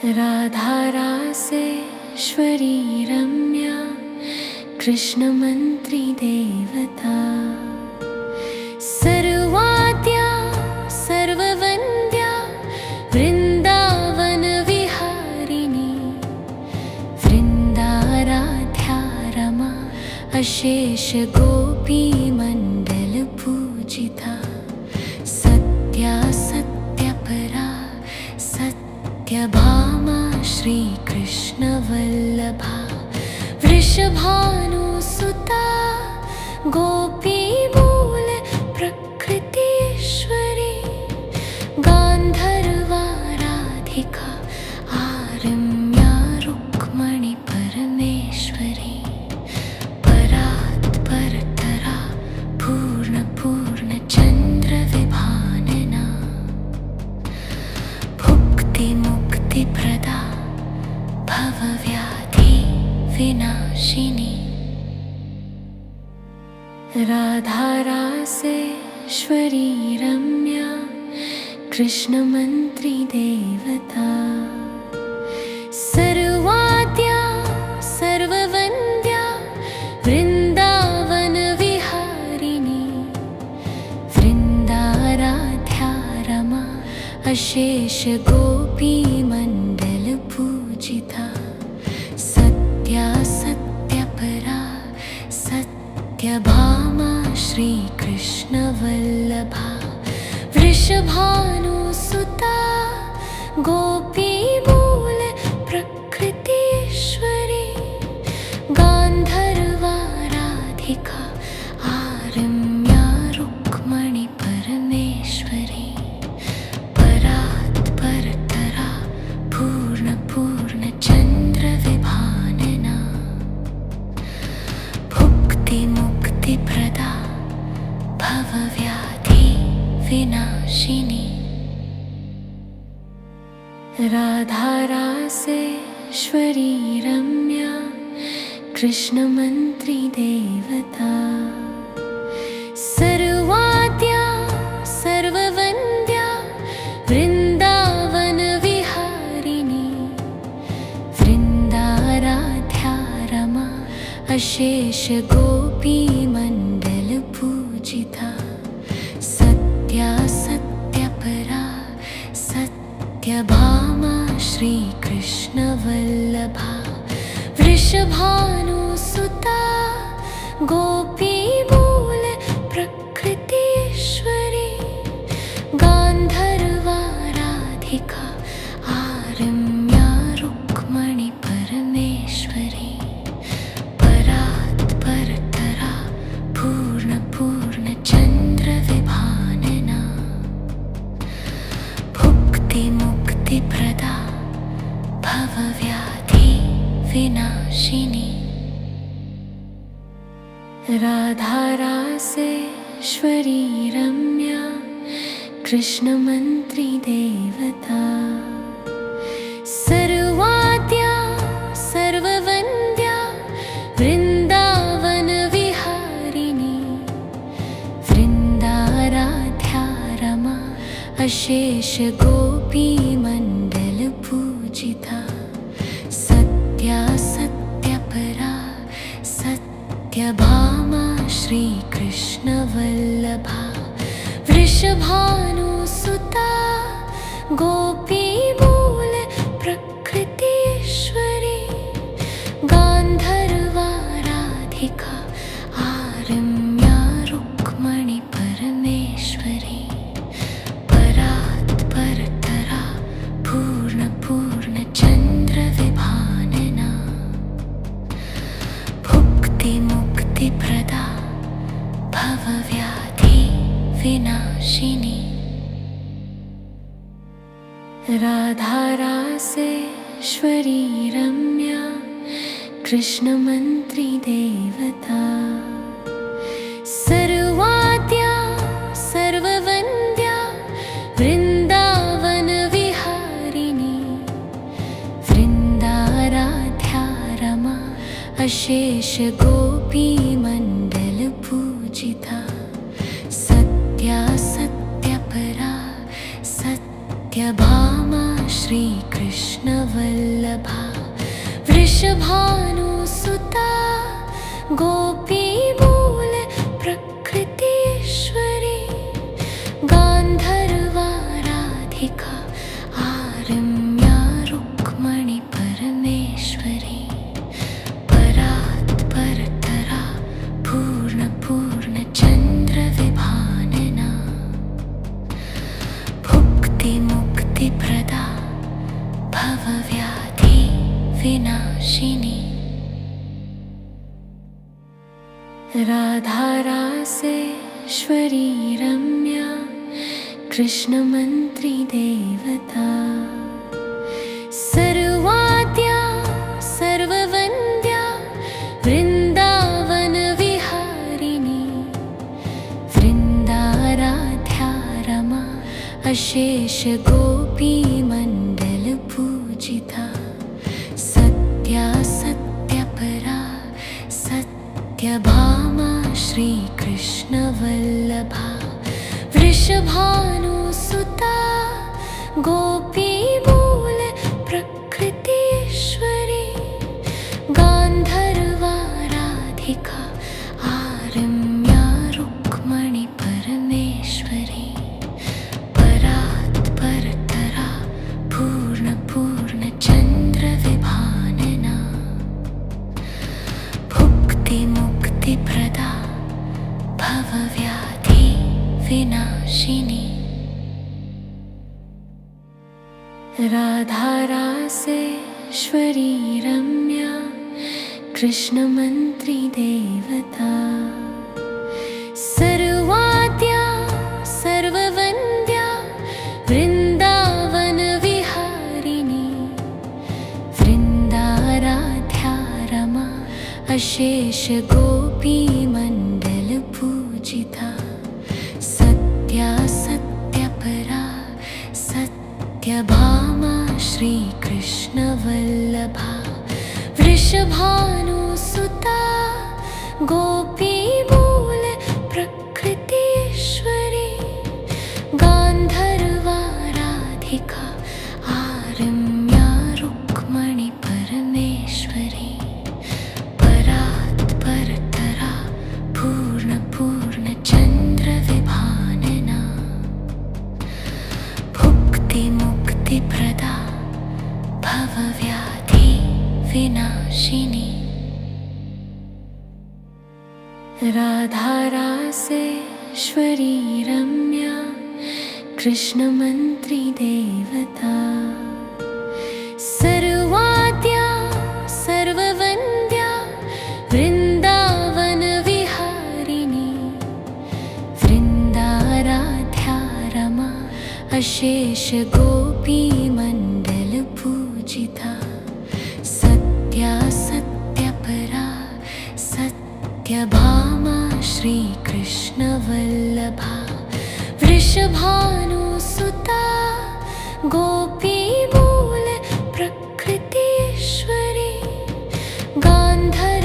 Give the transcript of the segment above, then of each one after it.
राधा रासेश्वरी रम्या, कृष्ण मंत्री देवता, सर्वाद्या सर्ववन्द्या, वृंदावन विहारिणी, वृंदाराध्या रमा, अशेष गोपी मंडल पूजिता, सत्या सत्यपरा सत्यभामा, श्री कृष्ण वल्लभा, वृषभानुसुता, गोपी मूल प्रकृतीश्वरी, गांधर्वा राधिका, आरम्या रुक्मणी परमेश्वरी, परात् परतरा, पूर्ण पूर्ण चंद्र विभानना, भुक्ति मुक्ति प्रदा, भव व्याधि विनाशिनी। राधा रासेश्वरी रम्या, कृष्ण मंत्री देवता, सर्वाद्या सर्ववन्द्या, वृंदावन विहारिणी, वृंदाराध्या रमा, अशेष गोपी मंडल पूजिता, सत्या सत्यपरा सत्यभामा, श्री कृष्ण वल्लभा, वृषभानुसुता, गोपी मूल प्रकृतीश्वरी, गांधर्वा राधिका, आरम्या रुक्मणी परमेश्वरी, परात् परतरा, पूर्ण पूर्ण चंद्र विभानना, भुक्ति मुक्ति प्रदा, भव व्याधि विनाशिनी। राधा रासेश्वरी रम्या, कृष्ण मंत्री देवता, सर्वाद्या सर्ववन्द्या, वृंदावन विहारिणी, वृंदाराध्या रमा, अशेष गोपी मंडल पूजिता, सत्या सत्यपरा सत्यभामा, श्री कृष्ण वल्लभा, वृषभानुसुता, गोपी मूल प्रकृतीश्वरी, गांधर्वा राधिका, आरम्या रुक्मणी परमेश्वरी, परात् परतरा, पूर्ण पूर्ण चंद्र विभानना, भुक्ति मुक्ति प्रदा, भव व्याधि विनाशिनी। राधा रासेश्वरी रम्या, कृष्ण मंत्री देवता, सर्वाद्या सर्ववन्द्या, वृंदावन विहारिणी, वृंदाराध्या रमा, अशेष गोपी मंडल पूजिता, सत्या सत्यपरा सत्यभामा, श्री कृष्ण वल्लभा, वृषभानुसुता, गोपी मूल प्रकृतीश्वरी, गांधर्वा राधिका, आरम्या रुक्मणी परमेश्वरी, परात् परतरा, पूर्ण पूर्ण चंद्र विभानना, भुक्ति मुक्ति प्रदा, भव व्याधि विनाशिनी। राधा रासेश्वरी रम्या, कृष्ण मंत्री देवता, सर्वाद्या सर्ववन्द्या, वृंदावन विहारिणी, वृंदाराध्या रमा, अशेष गोपी मंडल पूजिता, सत्या सत्यपरा सत्यभामा, श्री कृष्ण कृष्णवल्लभा वृषभानुसुता गोपीमूल प्रकृतीश्वरी गान्धर्वाराधिका आरम्या रुक्मणी परमेश्वरी परात्परतरा पूर्णपूर्णचन्द्रविभानना भुक्तिमुक्तिप्रदा भवव्याधि विनाशिनी राधारासेश्वरी रम्या कृष्णमन्त्री देवता सर्वाद्या सर्ववन्द्या वृन्दावनविहारिणी वृन्दाराध्या रमा अशेष गोपीमण्डलपूजिता सत्या सत्यपरा सत्यभामा श्रीकृष्णवल्लभा वृषभानुसुता गोपीमूल प्रकृतीश्वरी गान्धर्वाराधिका आरम्या रुक्मणी परमेश्वरी परात्परतरा पूर्णपूर्णचन्द्रविभानना भुक्तिमुक्तिप्रदा भवव्याधि विनाशिनी राधारासेश्वरी रम्या कृष्णमन्त्री देवता सर्वाद्या सर्ववन्द्या वृन्दावनविहारिणी वृन्दाराध्या रमा अशेष गोपीमण्डलपूजिता सत्या सत्यपरा सत्यभामा श्रीकृष्णवल्लभा वृषभानुसुता गोपीमूल प्रकृतीश्वरी गान्धर्वाराधिका आरम्या रुक्मणी परमेश्वरी परात्परतरा पूर्णपूर्णचन्द्रविभानना भुक्तिमुक्तिप्रदा भवव्याधि विनाशिनी राधारासेश्वरी रम्या कृष्णमन्त्री देवता सर्वाद्या सर्ववन्द्या वृन्दावनविहारिणी वृन्दाराध्या रमा अशेष गोपीमण्डलपूजिता सत्या सत्यपरा सत्यभामा श्रीकृष्णवल्लभा वृषभानुसुता गोपीमूल प्रकृतीश्वरी गान्धर्वाराधिका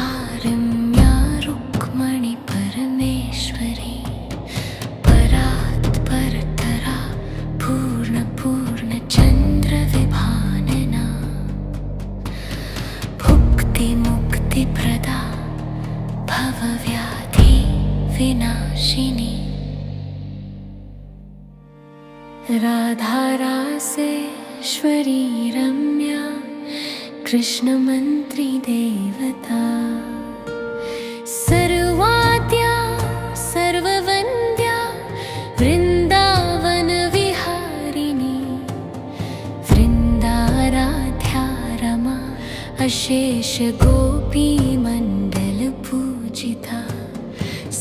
आरम्या रुक्मणी परमेश्वरी परात्परतरा पूर्णपूर्णचन्द्रविभानना भुक्तिमुक्तिप्रदा भवव्याधि विनाशिनी राधारासेश्वरी रम्या कृष्णमन्त्री देवता सर्वाद्या सर्ववन्द्या वृन्दावनविहारिणी वृन्दाराध्या रमा अशेष गोपीमण्डलपूजिता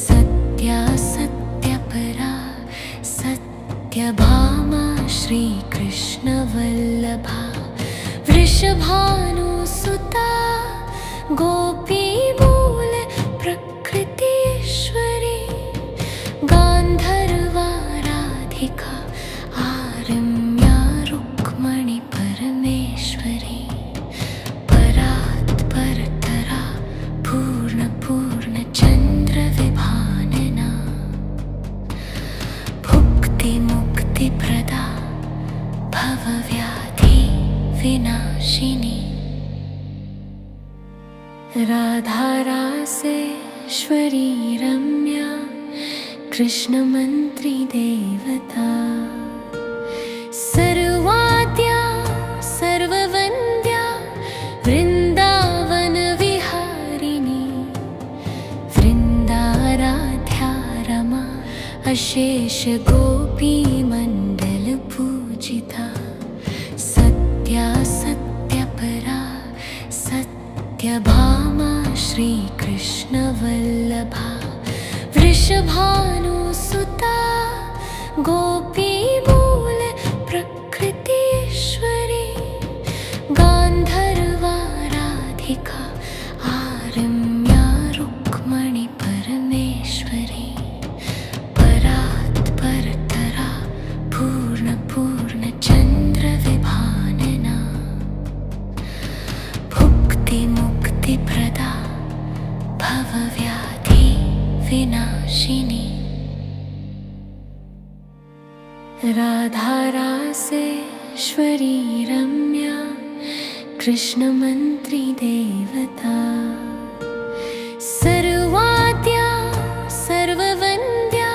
सत्या सत्यपरा सत्यभामा श्रीकृष्णवल्लभा वृषभानुसुता गोपीमूल प्रकृतीश्वरी गान्धर्वाराधिका आरम्या रुक्मणी परमेश्वरी परात्परतरा पूर्णपूर्णचन्द्रविभानना भुक्तिमुक्तिप्रदा भवव्याधि विनाशिनी। राधारासेश्वरी रम्या कृष्णमन्त्री देवता। सर्वाद्या सर्ववन्द्या वृन्दावन विहारिणी। वृन्दाराध्या रमा अशेष गोपी मण्डल पूजिता। सत्या सत्यपरा सत्यभामा श्रीकृष्ण वल्लभा। वृषभानुसुता गोपी मूल प्रकृतीश्वरी। गान्धर्वाराधिका आरम्या रुक्मणी परमेश्वरी। परात् परतरा पूर्ण पूर्ण चन्द्र विभानना। भुक्ति मुक्ति प्रदा भवव्याधि विनाशिनी। राधारासेश्वरी रम्या कृष्णमन्त्री देवता। सर्वाद्या सर्ववन्द्या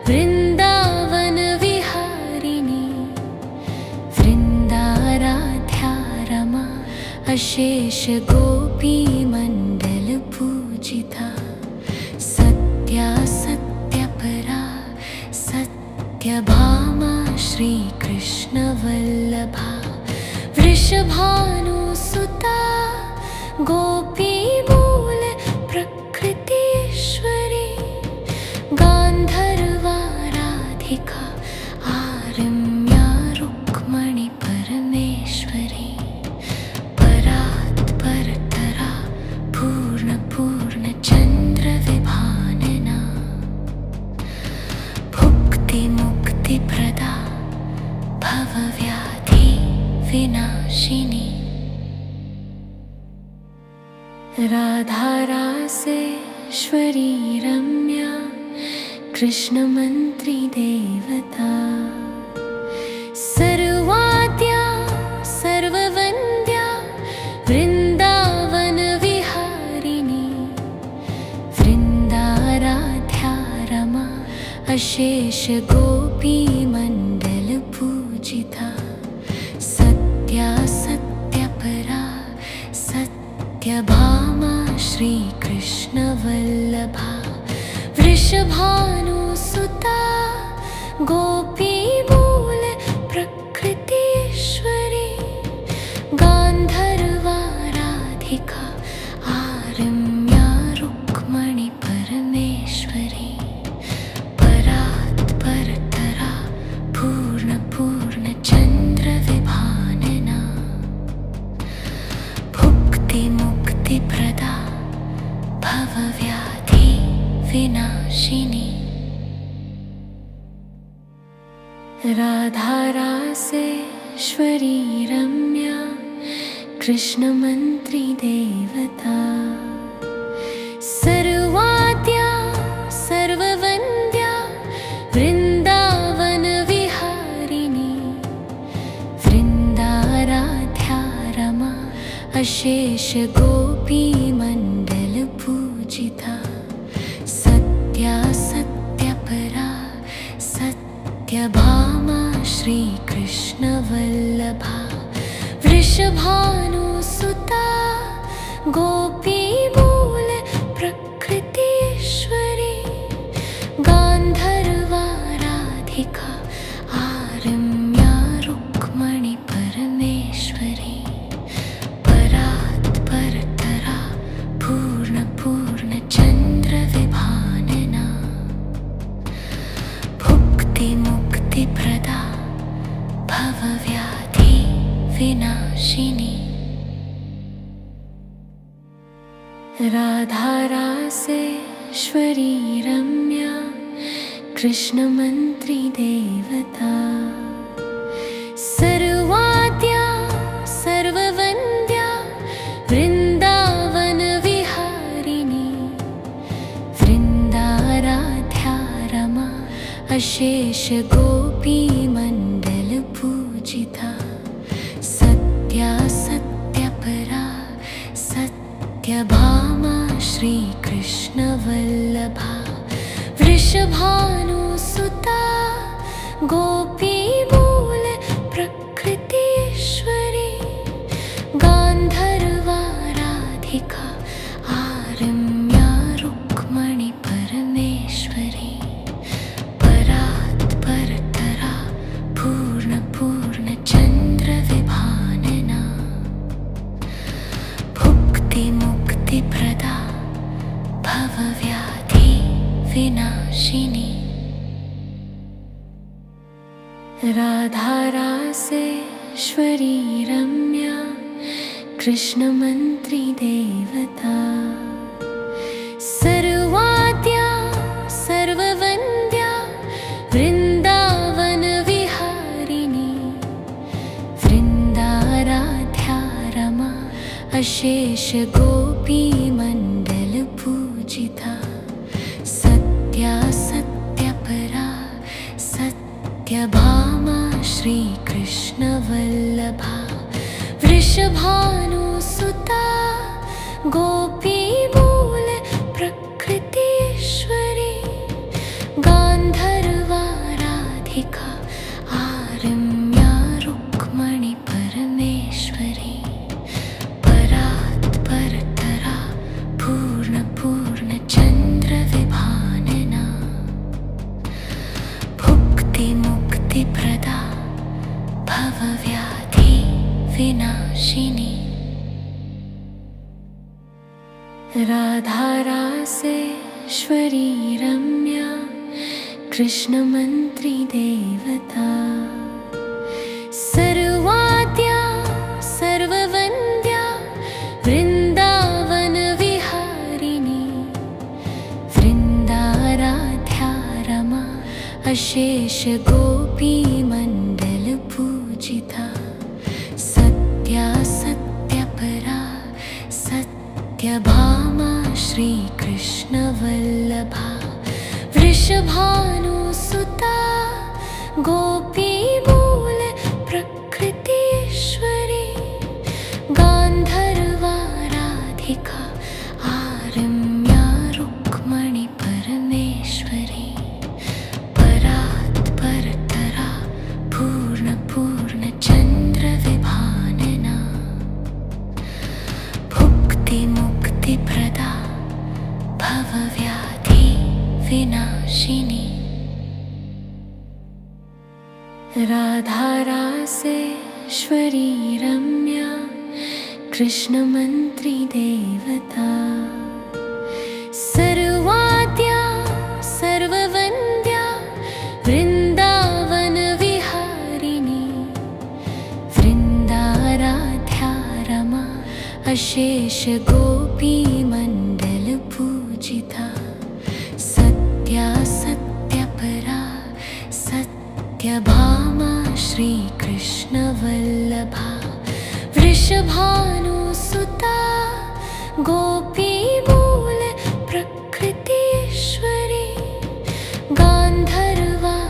वृन्दावन विहारिणी। वृन्दाराध्या रमा अशेष गोपी मण्डल पूजिता। सत्या सत्यपरा सत्यभामा श्रीकृष्ण वल्लभा। वृषभानुसुता गोपी मूल प्रकृतीश्वरी। गान्धर्वाराधिका आरम्या रुक्मणी परमेश्वरी। परात् परतरा पूर्ण पूर्ण चन्द्र विभानना। भुक्ति मुक्ति प्रदा भवव्याधि विनाशिनी। राधारासेश्वरी रम्या कृष्णमन्त्री देवता। सर्वाद्या सर्ववन्द्या वृन्दावन विहारिणी। वृन्दाराध्या रमा अशेष गोपी मण्डल पूजिता। सत्या सत्यपरा सत्यभामा श्रीकृष्ण वल्लभा। वृषभानुसुता गोपी मूल प्रकृतीश्वरी। गान्धर्वाराधिका आरम्या रुक्मणी परमेश्वरी। परात् परतरा पूर्ण पूर्ण चन्द्र विभानना। भुक्ति मुक्ति प्रदा भवव्याधि विनाशिनी। राधारासेश्वरी रम्या कृष्णमन्त्री देवता। सर्वाद्या सर्ववन्द्या वृन्दावन विहारिणी। वृन्दाराध्या रमा अशेष गोपी मण्डल पूजिता। सत्या सत्यपरा सत्यभामा श्रीकृष्ण वल्लभा। वृषभानुसुता गोपी मूल प्रकृतीश्वरी। गान्धर्वाराधिका आरम्या रुक्मणी परमेश्वरी। परात् परतरा पूर्ण पूर्ण चन्द्र विभानना। भुक्ति मुक्ति प्रदा भवव्याधि विनाशिनी। राधारासेश्वरी रम्या कृष्णमन्त्री देवता। सर्वाद्या सर्ववन्द्या वृन्दावन विहारिणी। वृन्दाराध्या रमा अशेष गोपी मण्डल पूजिता। राधारासेश्वरी रम्या कृष्णमन्त्री देवता सर्वाद्या सर्ववन्द्या वृन्दावनविहारिणी वृन्दाराध्या रमा अशेष गोपीमण्डलपूजिता सत्या सत्यपरा सत्यभामा श्रीकृष्णवल्लभा वृषभानुसुता गोपीमूल प्रकृतीश्वरी गान्धर्वाराधिका आरम्या रुक्मणी परमेश्वरी परात्परतरा पूर्णपूर्णचन्द्रविभानना भुक्तिमुक्तिप्रदा भवव्याधि विनाशिनी राधारासेश्वरी रम्या कृष्णमन्त्री देवता सर्वाद्या सर्ववन्द्या वृन्दावनविहारिणी वृन्दाराध्या रमा अशेष गोपीमण्डलपूजिता सत्या सत्यपरा सत्यभामा श्रीकृष्णवल्लभा वृषभानुसुता गोपीमूल प्रकृतीश्वरी गान्धर्वाराधिका आरम्या रुक्मणी परमेश्वरी परात्परतरा पूर्णपूर्णचन्द्रविभानना भुक्तिमुक्तिप्रदा भवव्याधि विनाशिनी राधारासेश्वरी रम्या कृष्णमन्त्री देवता सर्वाद्या सर्ववन्द्या वृन्दावनविहारिणी वृन्दाराध्या रमा अशेष गोपीमण्डलपूजिता सत्या सत्यपरा सत्यभामा श्रीकृष्णवल्लभा वृषभानुसुता गोपीमूल प्रकृतीश्वरी गान्धर्वाराधिका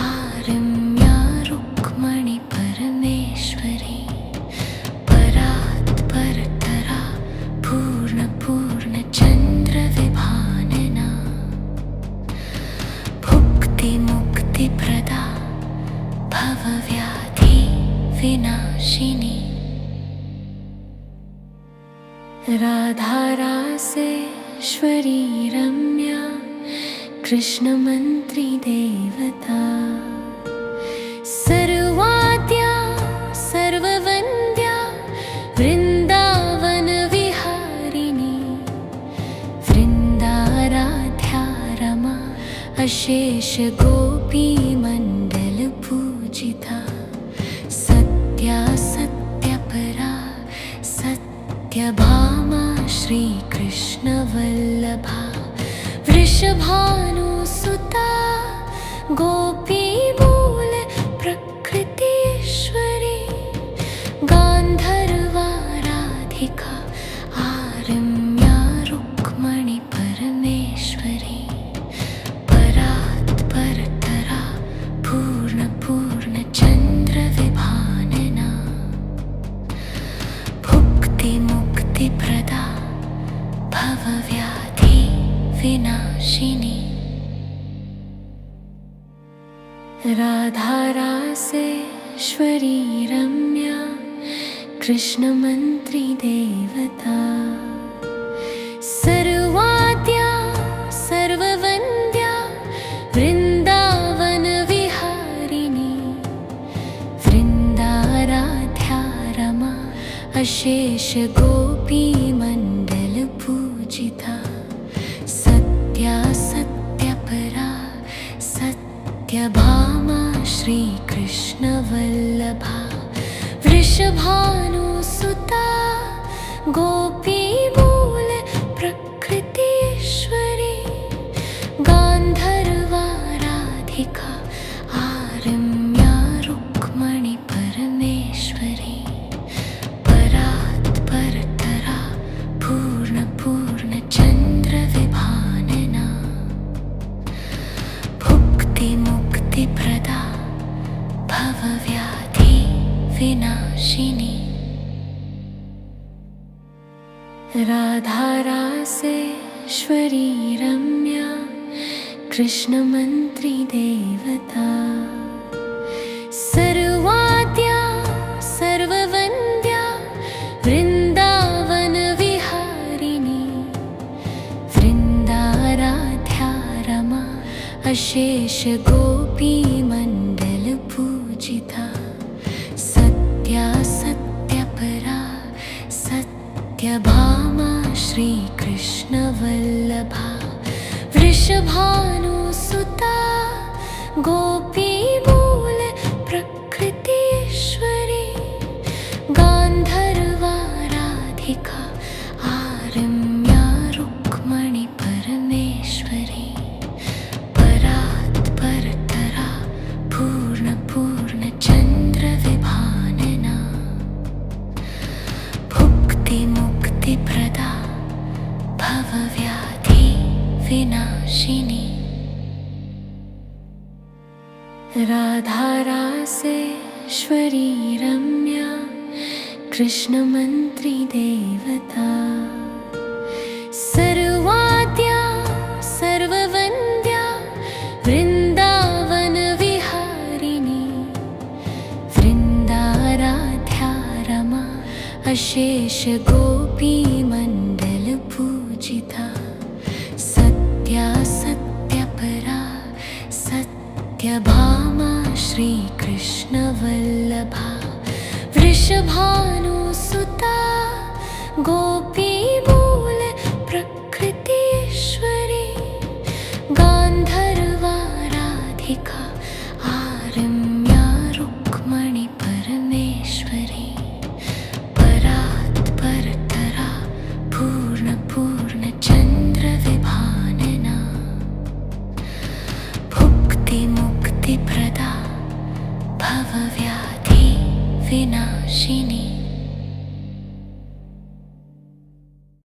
आरम्या रुक्मणी परमेश्वरी परात्परतरा पूर्णपूर्णचन्द्रविभानना भुक्तिमुक्तिप्रदा भवव्याधि विनाशिनी राधारासेश्वरी रम्या कृष्णमन्त्री देवता सर्वाद्या सर्ववन्द्या वृन्दावनविहारिणी वृन्दाराध्या रमा अशेष गोपीमण्डलपूजिता सत्या सत्यपरा सत्यभामा श्रीकृष्णवल्लभा वृषभानुसुता गोपीमूल प्रकृतीश्वरी गान्धर्वाराधिका आरम्या रुक्मणी परमेश्वरी परात्परतरा पूर्णपूर्णचन्द्रविभानना भुक्तिमुक्तिप्रदा भवव्याधि विनाशिनी राधारासेश्वरी रम्या कृष्णमन्त्री देवता सर्वाद्या सर्ववन्द्या वृन्दावनविहारिणी वृन्दाराध्या रमा अशेष गोपीमण्डलपूजिता सत्या सत्यपरा सत्यभामा श्रीकृष्णवल्लभा वृषभानुसुता गोपीमूल प्रकृतीश्वरी गान्धर्वाराधिका आरम्या रुक्मणी परमेश्वरी परात्परतरा पूर्णपूर्णचन्द्रविभानना भुक्तिमुक्तिप्रदा भवव्याधि विनाशिनी राधारासेश्वरी रम्या कृष्णमन्त्री देवता सर्वाद्या सर्ववन्द्या वृन्दावनविहारिणी वृन्दाराध्या रमा अशेष गोपीमण्डलपूजिता सत्या सत्यपरा सत्यभामा श्रीकृष्णवल्लभा वृषभानुसुता गोपीमूल प्रकृतीश्वरी गान्धर्वाराधिका आरम्या रुक्मणी परमेश्वरी परात्परतरा पूर्णपूर्णचन्द्रविभानना भुक्तिमुक्तिप्रदा भवव्याधि विनाशिनी राधारासेश्वरी रम्या कृष्णमन्त्री देवता सर्वाद्या सर्ववन्द्या वृन्दावनविहारिणी वृन्दाराध्या रमा अशेष गोपीमण्डलपूजिता सत्या सत्यपरा सत्यभामा श्रीकृष्णवल्लभा वृषभानुसुता गोपीमूल प्रकृतीश्वरी गान्धर्वाराधिका आरम्या रुक्मणी परमेश्वरी परात्परतरा पूर्णपूर्णचन्द्रविभानना भुक्तिमुक्तिप्रदा भवव्याधि विनाशिनी